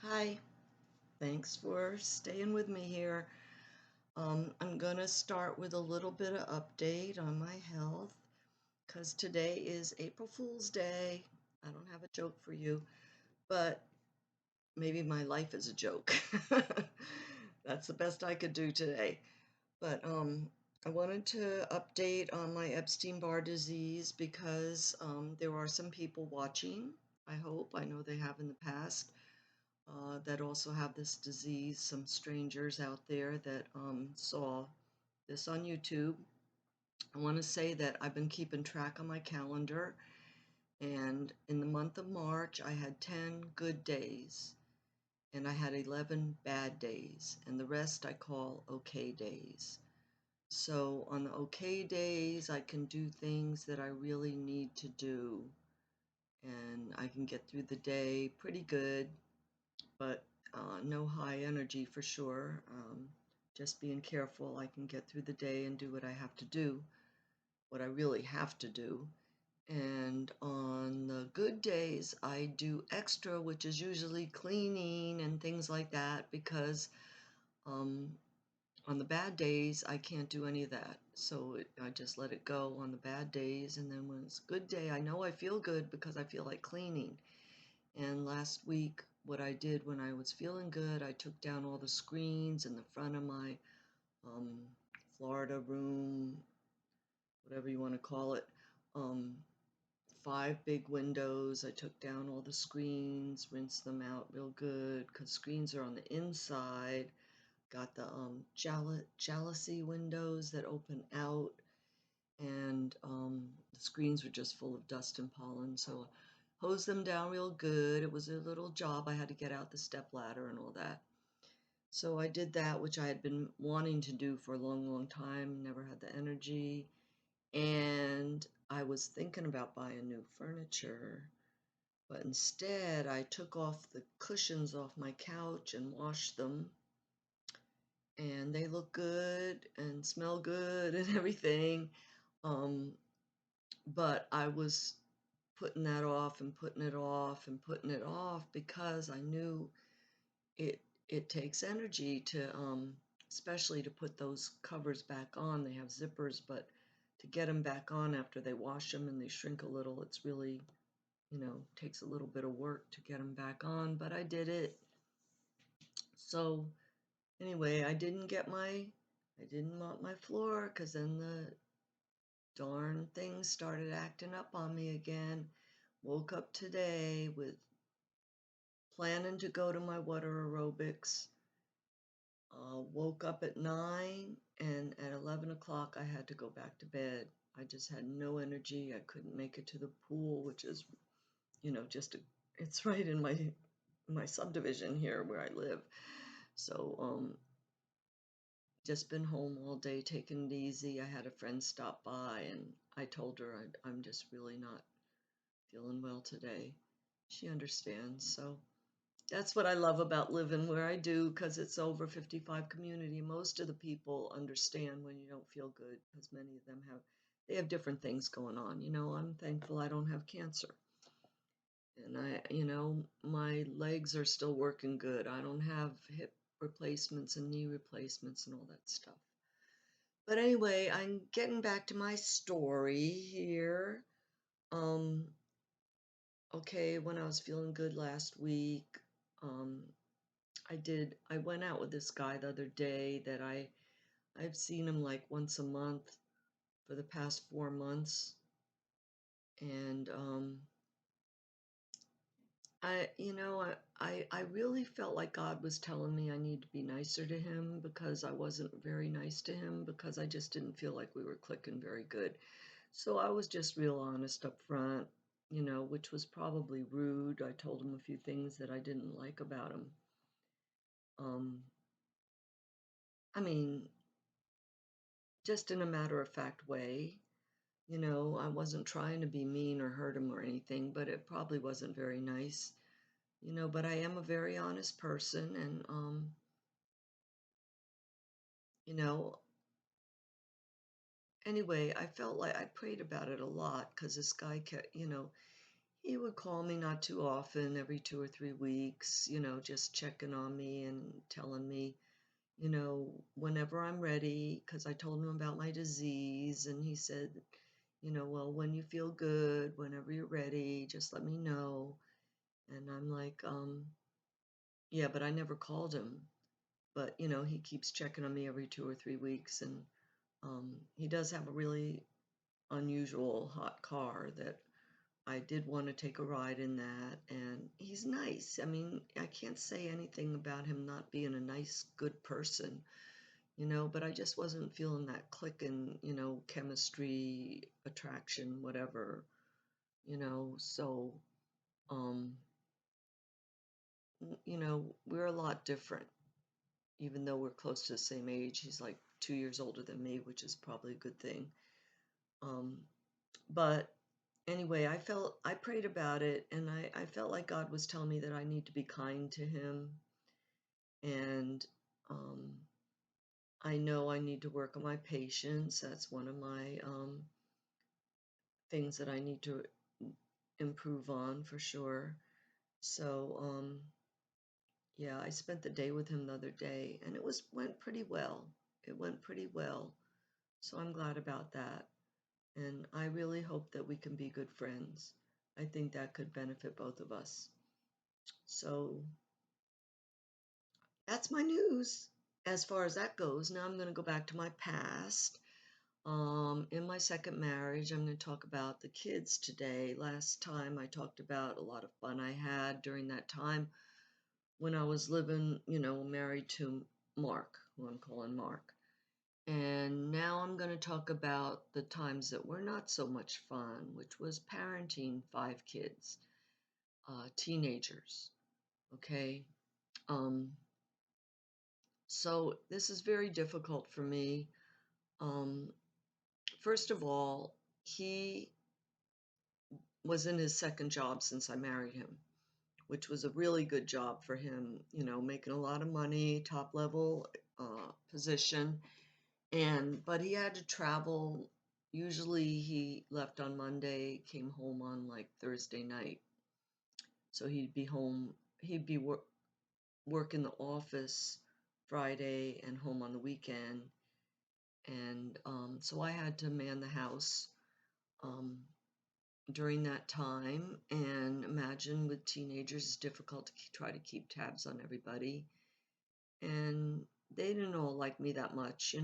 Hi, thanks for staying with me here. I'm gonna start with a little bit of update on my health because today is April Fool's Day. I don't have a joke for you, but maybe my life is a joke. That's the best I could do today. But I wanted to update on my Epstein-Barr disease because there are some people watching. I hope. I know they have in the past. That also have this disease, some strangers out there that saw this on YouTube. I want to say that I've been keeping track on my calendar, and in the month of March, I had 10 good days, and I had 11 bad days, and the rest I call okay days. So on the okay days, I can do things that I really need to do, and I can get through the day pretty good, but no high energy for sure. Just being careful, I can get through the day and do what I have to do, what I really have to do. And on the good days, I do extra, which is usually cleaning and things like that, because um, on the bad days, I can't do any of that. So I just let it go on the bad days. And then when it's a good day, I know I feel good because I feel like cleaning. And last week, what I did when I was feeling good, I took down all the screens in the front of my um, Florida room, whatever you want to call it. Um, 5 big windows. I took down all the screens, rinsed them out real good because screens are on the inside. Got the jalousie windows that open out, and the screens were just full of dust and pollen. So hose them down real good. It was a little job. I had to get out the step ladder and all that. So I did that, which I had been wanting to do for a long, long time, never had the energy. And I was thinking about buying new furniture, but instead I took off the cushions off my couch and washed them. And they look good and smell good and everything. Um, but I was putting that off and putting it off and putting it off because I knew it it takes energy to especially to put those covers back on. They have zippers, but to get them back on after they wash them and they shrink a little, it's really, takes a little bit of work to get them back on, but I did it. So anyway, I didn't mop my floor because then the darn thing started acting up on me again. Woke up today with planning to go to my water aerobics. Woke up at 9, and at 11 o'clock I had to go back to bed. I just had no energy. I couldn't make it to the pool, which is, it's right in my subdivision here where I live. So just been home all day taking it easy. I had a friend stop by, and I told her I'm just really not feeling well today. She understands. So that's what I love about living where I do, because it's over 55 community. Most of the people understand when you don't feel good, because many of them they have different things going on. I'm thankful I don't have cancer. And my legs are still working good. I don't have hip replacements and knee replacements and all that stuff. But anyway, I'm getting back to my story here. Um, okay, when I was feeling good last week, um, I went out with this guy the other day that I've seen him like once a month for the past 4 months. And I really felt like God was telling me I need to be nicer to him because I wasn't very nice to him because I just didn't feel like we were clicking very good. So I was just real honest up front, which was probably rude. I told him a few things that I didn't like about him. Um, I mean, just in a matter of fact way. I wasn't trying to be mean or hurt him or anything, but it probably wasn't very nice. But I am a very honest person, and you know, anyway, I felt like I prayed about it a lot because this guy kept, he would call me not too often, every 2 or 3 weeks, just checking on me and telling me, whenever I'm ready, because I told him about my disease, and he said, well, when you feel good, whenever you're ready, just let me know. And I'm like, yeah, but I never called him. But, he keeps checking on me every 2 or 3 weeks, and he does have a really unusual hot car that I did want to take a ride in that, and he's nice. I mean, I can't say anything about him not being a nice, good person, but I just wasn't feeling that click and, chemistry, attraction, whatever, so, um, we're a lot different, even though we're close to the same age. He's like 2 years older than me, which is probably a good thing. Um, but anyway, I prayed about it, and I felt like God was telling me that I need to be kind to him, and um, I know I need to work on my patience. That's one of my things that I need to improve on for sure. So, yeah, I spent the day with him the other day, and went pretty well. It went pretty well. So I'm glad about that. And I really hope that we can be good friends. I think that could benefit both of us. So that's my news as far as that goes. Now I'm going to go back to my past. In my second marriage, I'm going to talk about the kids today. Last time I talked about a lot of fun I had during that time when I was living, married to Mark, who I'm calling Mark. And now I'm going to talk about the times that were not so much fun, which was parenting 5 kids, teenagers. Okay. Um, so this is very difficult for me. Um, First of all, he was in his second job since I married him, which was a really good job for him, making a lot of money, top level position. But he had to travel. Usually he left on Monday, came home on like Thursday night. So he'd be work in the office Friday and home on the weekend. And so I had to man the house um, during that time. And imagine with teenagers, it's difficult to try to keep tabs on everybody. And they didn't all like me that much.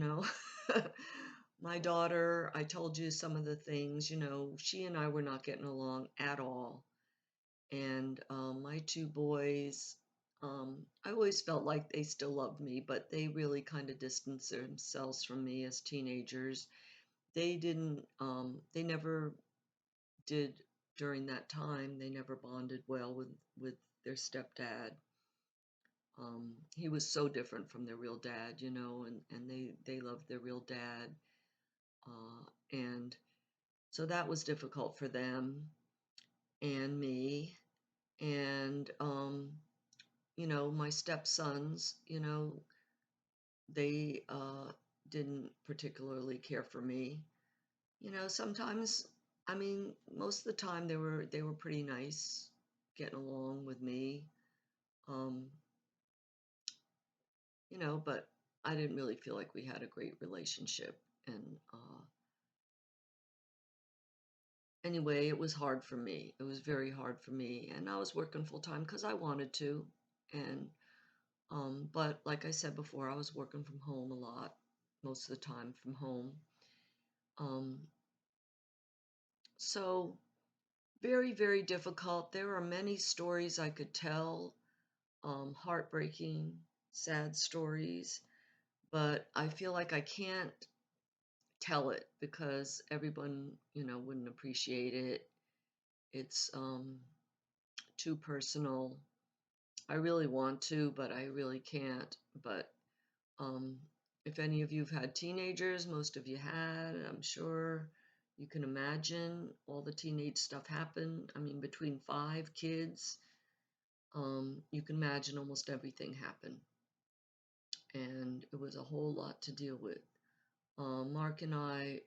My daughter, I told you some of the things, she and I were not getting along at all. And my 2 boys, I always felt like they still loved me, but they really kind of distanced themselves from me as teenagers. They never did during that time. They never bonded well with their stepdad. He was so different from their real dad, and they loved their real dad. And so that was difficult for them and me. And, my stepsons, they didn't particularly care for me. Sometimes, I mean, most of the time they were pretty nice, getting along with me. Um, but I didn't really feel like we had a great relationship. And anyway, it was hard for me. It was very hard for me. And I was working full time because I wanted to. And but like I said before, I was working from home a lot, most of the time from home. Um, so very, very difficult. There are many stories I could tell, heartbreaking, sad stories, but I feel like I can't tell it because everyone, wouldn't appreciate it. It's too personal. I really want to, but I really can't. But Um, if any of you have had teenagers, most of you had, I'm sure you can imagine all the teenage stuff happened. I mean, between 5 kids, you can imagine almost everything happened. And it was a whole lot to deal with. Mark and I,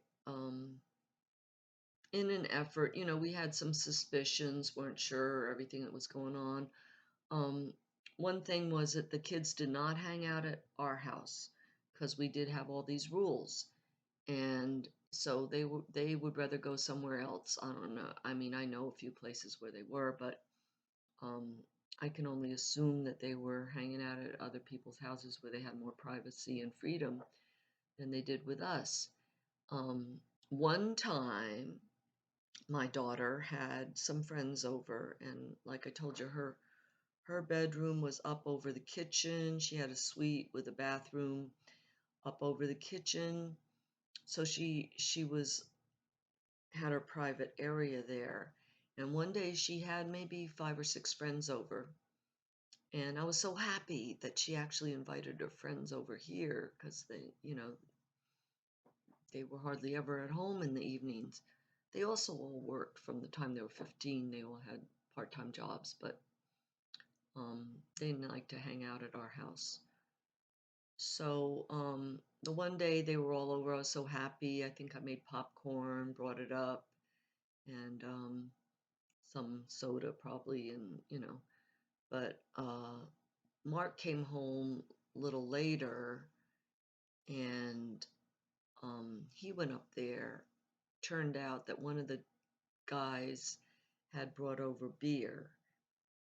in an effort, we had some suspicions, weren't sure everything that was going on. Um, One thing was that the kids did not hang out at our house because we did have all these rules, and so they would rather go somewhere else. I don't know. I mean, I know a few places where they were, but um, I can only assume that they were hanging out at other people's houses where they had more privacy and freedom than they did with us. Um, One time, my daughter had some friends over, and like I told you, her bedroom was up over the kitchen. She had a suite with a bathroom up over the kitchen, so she was had her private area there. And one day she had maybe 5 or 6 friends over, and I was so happy that she actually invited her friends over here because they were hardly ever at home in the evenings. They also all worked from the time they were 15. They all had part-time jobs, but they didn't like to hang out at our house. So the one day they were all over, I was so happy. I think I made popcorn, brought it up, and some soda probably, and But Mark came home a little later, and he went up there. Turned out that one of the guys had brought over beer,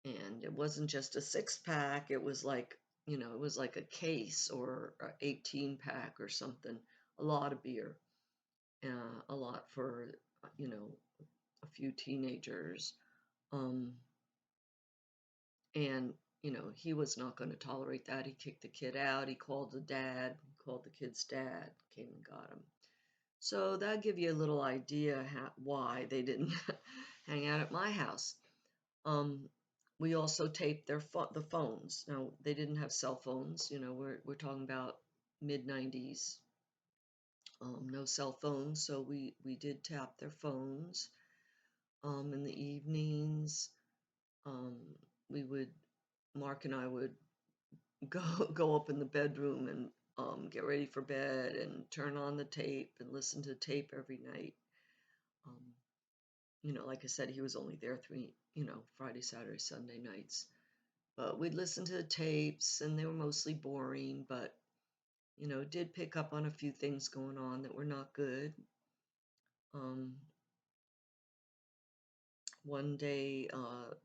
and it wasn't just a 6 pack. It was like it was like a case or a 18 pack or something. A lot of beer, a lot for you know a few teenagers. Um, and he was not going to tolerate that. He kicked the kid out. He called the dad. He called the kid's dad. Came and got him. So that give you a little idea why they didn't hang out at my house. Um, we also taped the phones. Now they didn't have cell phones. We're talking about mid 90s. No cell phones, so we did tap their phones. In the evenings, um, we would Mark and I would go go up in the bedroom and get ready for bed and turn on the tape and listen to the tape every night. Um, like I said, he was only there Friday, Saturday, Sunday nights. But we'd listen to the tapes, and they were mostly boring, but did pick up on a few things going on that were not good. Um, One day,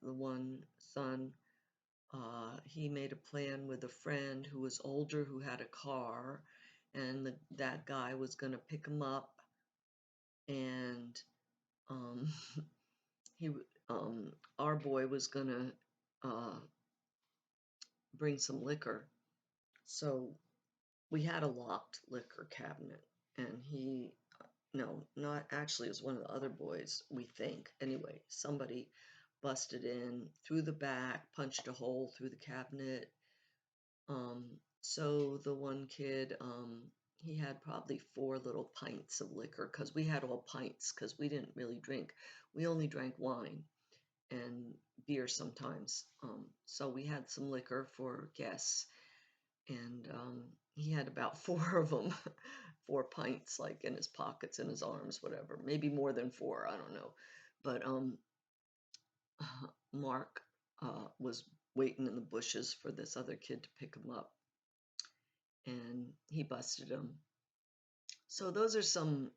the one son, he made a plan with a friend who was older who had a car, and that guy was going to pick him up, and um, he our boy was going to bring some liquor. So we had a locked liquor cabinet, and no, not actually, it was one of the other boys, we think. Anyway, somebody busted in through the back, punched a hole through the cabinet. So the one kid, he had probably 4 little pints of liquor because we had all pints because we didn't really drink. We only drank wine and beer sometimes. So we had some liquor for guests, and he had about 4 of them, 4 pints, like in his pockets, in his arms, whatever. Maybe more than 4, I don't know. But Mark was waiting in the bushes for this other kid to pick him up, and he busted him. So those are some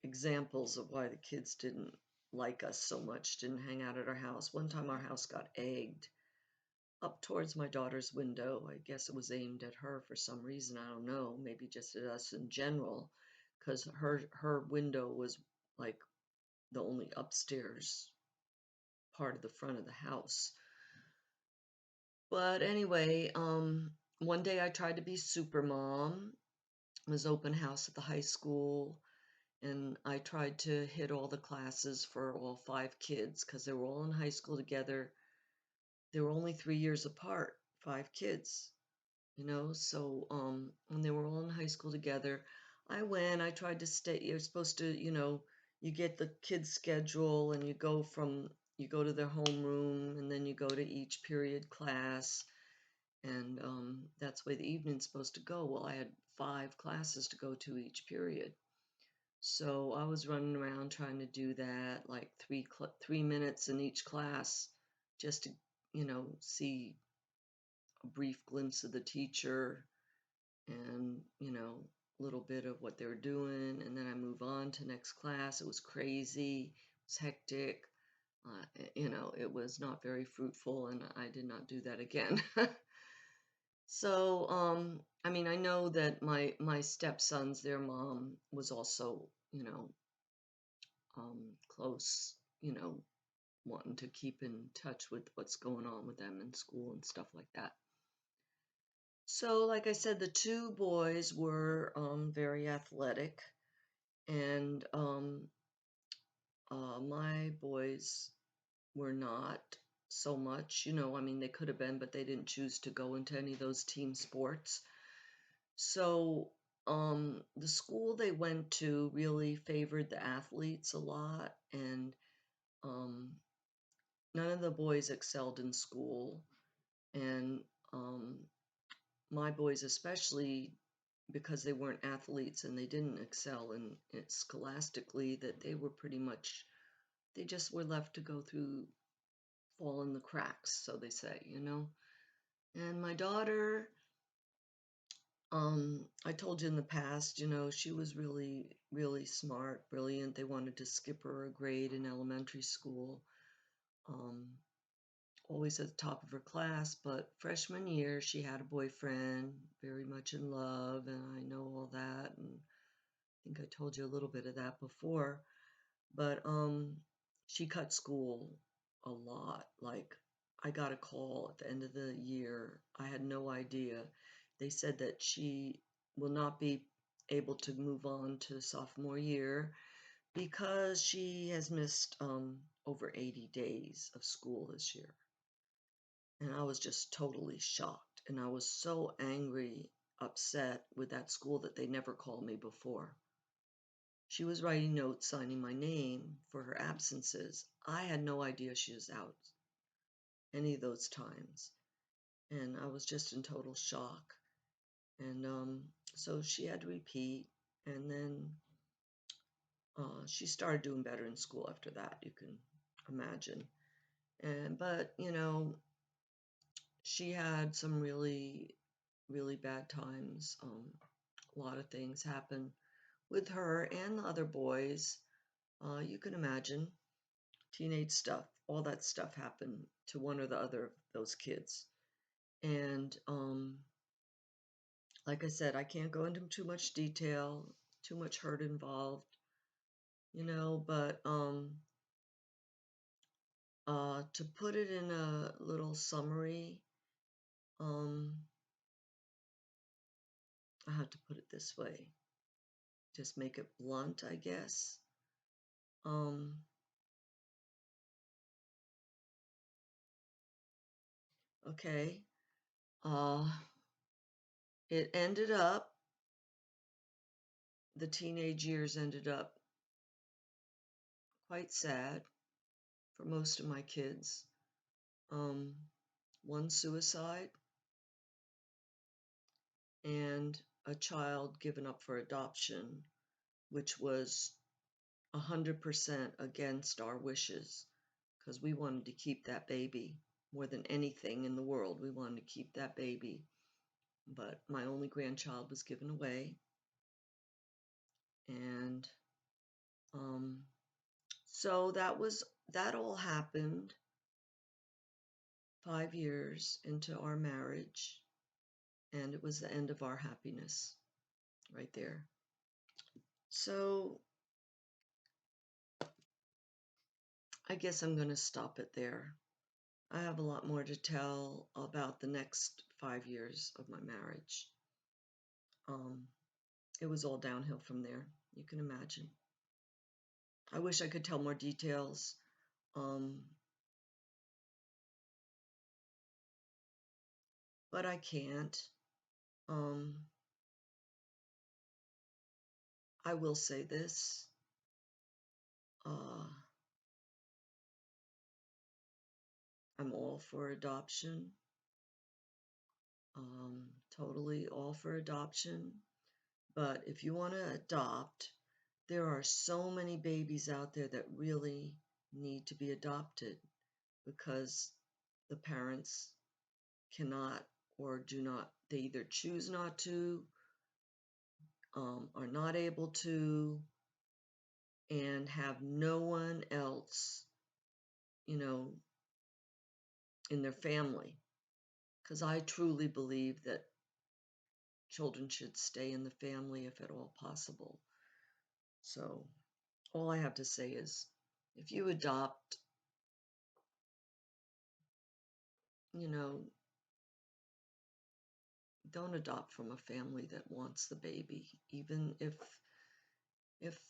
examples of why the kids didn't like us so much, didn't hang out at our house. One time our house got egged up towards my daughter's window. I guess it was aimed at her for some reason. I don't know. Maybe just at us in general, because her window was like the only upstairs part of the front of the house. But anyway, one day I tried to be super mom. It was open house at the high school, and I tried to hit all the classes for all 5 kids because they were all in high school together. They were only 3 years apart, 5 kids. So when they were all in high school together, I tried to stay. You're supposed to, you get the kids schedule, and you go to their homeroom, and then you go to each period class, and that's the way the evening's supposed to go. Well, I had 5 classes to go to each period, So I was running around trying to do that, like 3 minutes in each class, just to, see a brief glimpse of the teacher and, a little bit of what they were doing. And then I move on to next class. It was crazy. It was hectic. It was not very fruitful, and I did not do that again. So, I mean, I know that my stepsons, their mom was also, close, wanting to keep in touch with what's going on with them in school and stuff like that. So, like I said, the two boys were very athletic, and my boys were not so much. I mean, they could have been, but they didn't choose to go into any of those team sports. So, the school they went to really favored the athletes a lot, and um, none of the boys excelled in school. And um, my boys, especially because they weren't athletes and they didn't excel in it scholastically, that they were pretty much, they just were left to go through, fall in the cracks, so they say. And my daughter, I told you in the past, she was really, really smart, brilliant. They wanted to skip her a grade in elementary school. Um, Always at the top of her class, but freshman year she had a boyfriend, very much in love, and I know all that, and I think I told you a little bit of that before. But she cut school a lot. Like, I got a call at the end of the year. I had no idea. They said that she will not be able to move on to sophomore year because she has missed over 80 days of school this year. And I was just totally shocked. And I was so angry, upset with that school that they never called me before. She was writing notes signing my name for her absences. I had no idea she was out any of those times. And I was just in total shock. And so she had to repeat. And then she started doing better in school after that, you can imagine. But, she had some really, really bad times. A lot of things happened with her and the other boys. You can imagine teenage stuff, all that stuff happened to one or the other of those kids. And like I said, I can't go into too much detail, too much hurt involved, but to put it in a little summary, um, I have to put it this way, just make it blunt, I guess. Um, okay. Uh, it ended up, the teenage years ended up quite sad for most of my kids. Um, One suicide and a child given up for adoption, which was 100% against our wishes because we wanted to keep that baby more than anything in the world. We wanted to keep that baby. But my only grandchild was given away. And so that all happened 5 years into our marriage. And it was the end of our happiness right there. So I guess I'm going to stop it there. I have a lot more to tell about the next 5 years of my marriage. It was all downhill from there, you can imagine. I wish I could tell more details, but I can't. I will say this. I'm all for adoption. Totally all for adoption. But if you want to adopt, there are so many babies out there that really need to be adopted because the parents cannot or do not, they either choose not to, are not able to, and have no one else, you know, in their family. Because I truly believe that children should stay in the family if at all possible. So all I have to say is if you adopt, you know, don't adopt from a family that wants the baby, even if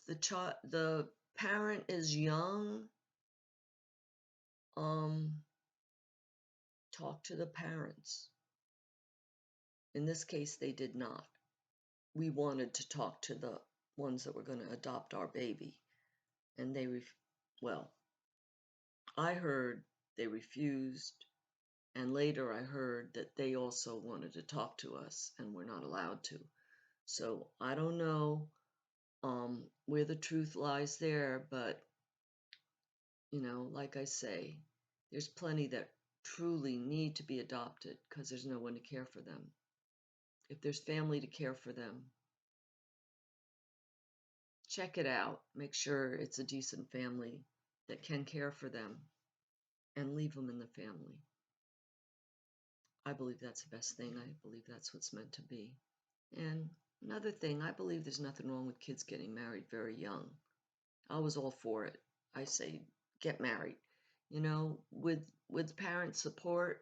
the parent is young. Talk to the parents. In this case, they did not. We wanted to talk to the ones that were going to adopt our baby, and well, I heard they refused, and later I heard that they also wanted to talk to us and were not allowed to. So I don't know where the truth lies there, but like I say, there's plenty that truly need to be adopted because there's no one to care for them. If there's family to care for them, check it out. Make sure it's a decent family that can care for them and leave them in the family. I believe that's the best thing. I believe that's what's meant to be. And another thing, I believe there's nothing wrong with kids getting married very young. I was all for it. I say get married. With parent support,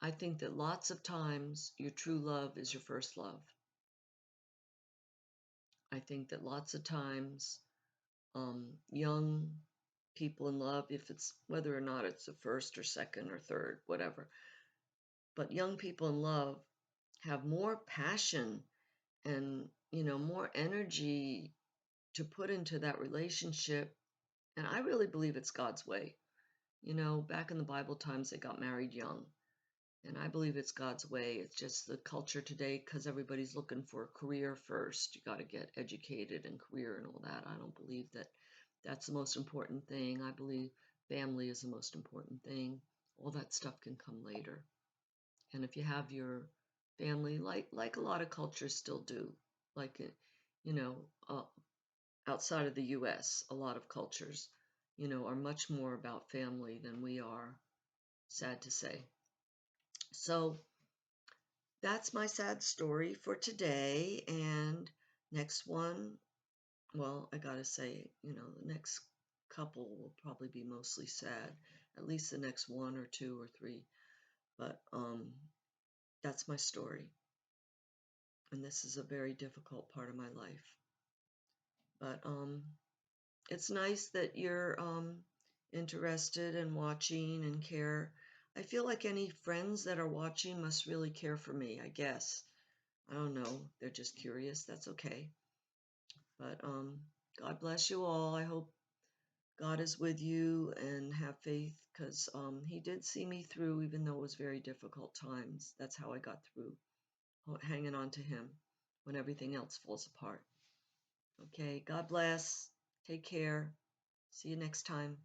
I think that lots of times your true love is your first love. I think that lots of times young people in love, if it's whether or not it's the first or second or third, whatever, but young people in love have more passion and more energy to put into that relationship. And I really believe it's God's way. Back in the Bible times, they got married young. And I believe it's God's way. It's just the culture today because everybody's looking for a career first. You got to get educated and career and all that. I don't believe that that's the most important thing. I believe family is the most important thing. All that stuff can come later. And if you have your family, like a lot of cultures still do, like you know, uh, outside of the U.S., a lot of cultures, are much more about family than we are. Sad to say. So that's my sad story for today. And next one, well, I gotta say, the next couple will probably be mostly sad, at least the next one or two or three. But that's my story. And this is a very difficult part of my life. But it's nice that you're interested and watching and care. I feel like any friends that are watching must really care for me, I guess. I don't know. They're just curious. That's okay. But God bless you all. I hope God is with you and have faith because He did see me through, even though it was very difficult times. That's how I got through, hanging on to Him when everything else falls apart. Okay. God bless. Take care. See you next time.